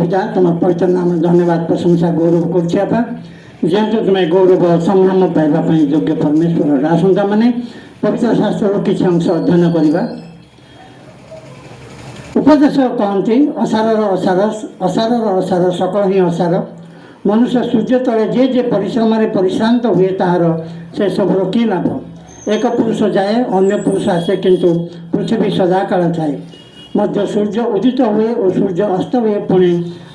পূজা তোমার পবিত্র নাম ধন্যবাদ প্রশংসা গৌরব করছি আপা যেহেতু তুমি গৌরব সম্ভ্রম পাইবা যোগ্য পরমেশ্বর ଆସନ୍ତା ମାନେ ପବିତ୍ର ଶାସ୍ତ୍ରର କିଛି ଅଂଶ ଅଧ୍ୟୟନ କରିବା। ଉପଦେଶ କହନ୍ତି ଅସାରର ଅସାର ଅସାରର ଅସାର ସକଳ ହିଁ ଅସାର। ମନୁଷ୍ୟ ସୂର୍ଯ୍ୟ ତଳେ ଯେ ପରିଶ୍ରମରେ ପରିଶ୍ରାନ୍ତ ହୁଏ ତାହାର ସେସବୁର କି ଲାଭ। ଏକ ପୁରୁଷ ଯାଏ ଅନ୍ୟ ପୁରୁଷ ଆସେ କିନ୍ତୁ ପୃଥିବୀ ସଦାକାଳ ଥାଏ। ମଧ୍ୟ ସୂର୍ଯ୍ୟ ଉଦିତ ହୁଏ ଓ ସୂର୍ଯ୍ୟ ଅସ୍ତ ହୁଏ ପୁଣି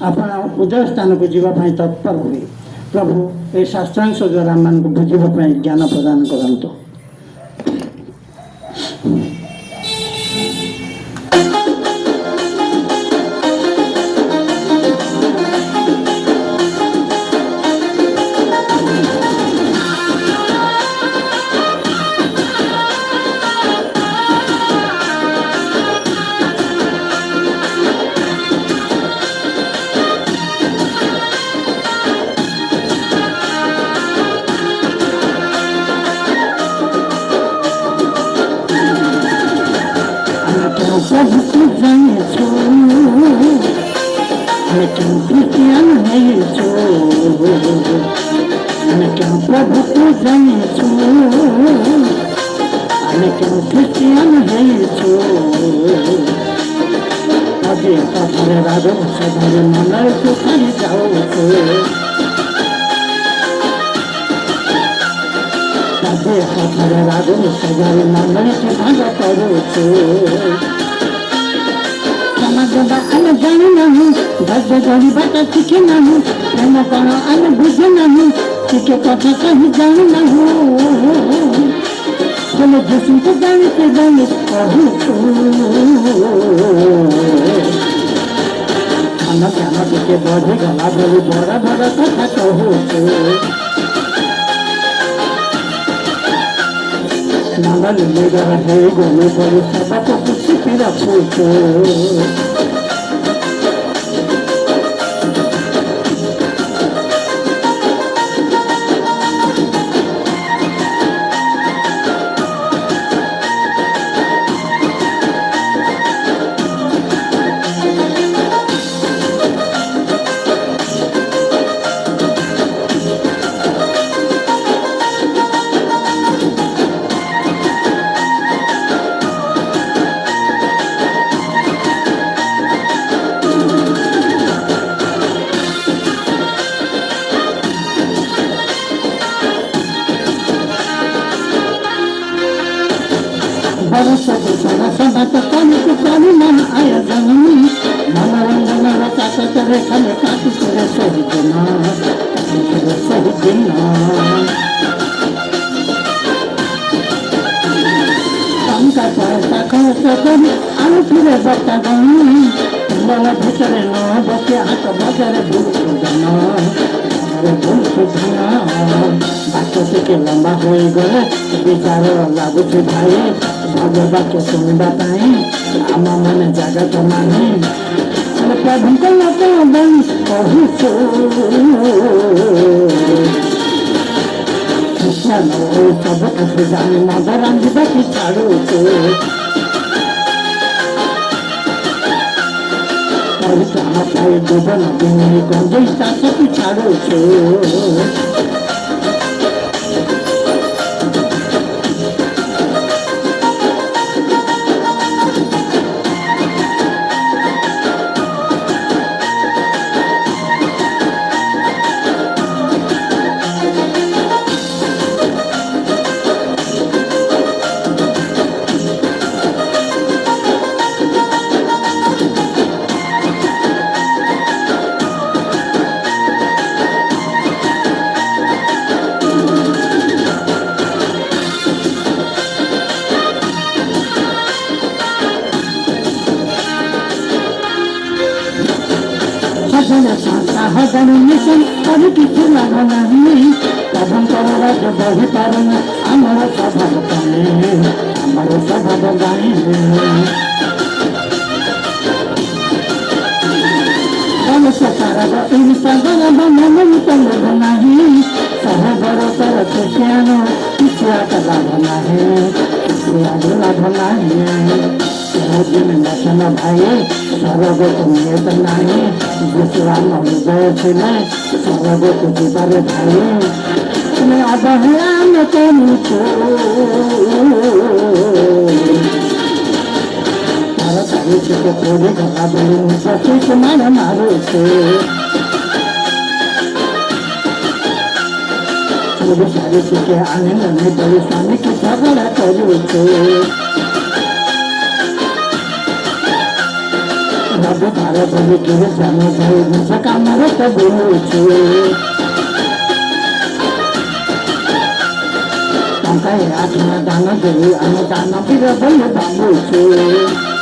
ଆପଣ ଉଦୟ ସ୍ଥାନକୁ ଯିବା ପାଇଁ ତତ୍ପର ହୁଏ। ପ୍ରଭୁ ଏହି ଶାସ୍ତ୍ରାଂଶ ଦ୍ୱାରା ଆମମାନଙ୍କୁ ବୁଝିବା ପାଇଁ ଜ୍ଞାନ ପ୍ରଦାନ କରନ୍ତୁ। प्रभु को जानेछु ଆମେ କେଉଁ ଖ୍ରୀଷ୍ଟିଆନ ହେଇଛୁ। ଅଜେ ପଥରେ ରାଜ ସଭାରେ ମନକୁ ଖାଇ ଯାଉଛୁ। ଅଜେ ପଥରେ ରାଜ ସଭାରେ ମନକୁ ଭାଗ କରୁଛୁ। ସମାଜବା ଆମେ ଜାଣିନାହୁଁ, ଧୈର୍ଯ୍ୟ ଧରିବାଟା ଶିଖିନାହୁଁ, ପ୍ରେମ କ'ଣ ଆମେ ବୁଝିନାହୁଁ, ଟିକେ କଥା କହି ଜାଣିନାହୁଁ। ହେଲେ ଯୀଶୁଙ୍କୁ ଜାଣିତେ ଜାଣି କହୁଛୁ। ମନ ଜ୍ଞାନ ଟିକେ ବଢ଼ିଗଲା ବୋଲି ବଡ଼ ବଡ଼ କଥା କହୁଛୁ। ମନ ନିମିର ହେଇଗଲୁ ବୋଲି ସବକୁ ଖୁସି ରଖୁଛୁ। ଭିତରେ ନ ବସି ହାତ ବଜାରେ ବାଟ ଟିକେ ଲମ୍ବା ହୋଇଗଲେ ବିଚାର ଲାଗୁଛି ଭାଇ। ଭଲ ବାକ୍ୟ ଶୁଣିବା ପାଇଁ ଆମ ମନେ ଜାଗା ତ ନାହିଁ। ପ୍ରଭୁଙ୍କ ଲୋକ କହୁଛୁ। ଖ୍ରୀଷ୍ଟିଆନ ସବୁ କିଛି ଜାଣି ମଦ ରାନ୍ଧିବାକୁ ଛାଡ଼ୁଛୁ। ପରିଶ୍ରମ ପାଇ ଜୀବନ ଦିନ ଗଞ୍ଜେଇ ଚାଷକୁ ଛାଡ଼ୁଛୁ। କିଛି ଲାଭ ନାହିଁ। ପ୍ରଭୁଙ୍କର ରାଜ୍ୟ ବଢ଼ିପାରୁନି ଆମର ସ୍ୱଭାବ ପାଇଁ, ଆମର ସ୍ୱଭାବ ଗାଇଲେ ମନୁଷ୍ୟ ସାରର ଏହି ସାଗର ମନୋନୀତ ଲାଭ ନାହିଁ। ଶହ ବରଷର ଖ୍ରୀଷ୍ଟିଆନ କିଛି ଲାଭ ନାହିଁ, କିଛି ଲାଭ ନାହିଁ। दिन नसन भाइ स्वर्गको नियत नाही विश्राम हृदय छैन स्वर्गको जीवरे भाइ मैं अवहेलान गर्छु तर छाडिसके थोरै घरमा बोलिनु सकेको मारू छु छोरी छाडिसके आनन्द नै बढी स्वामीको झगडा गर्छु रब धारा बोली के जाने भाई मुझे काम त बोल्छु तपाईँ हातमा दाना गरी अनि दाना पिर बोल्नु भन्छु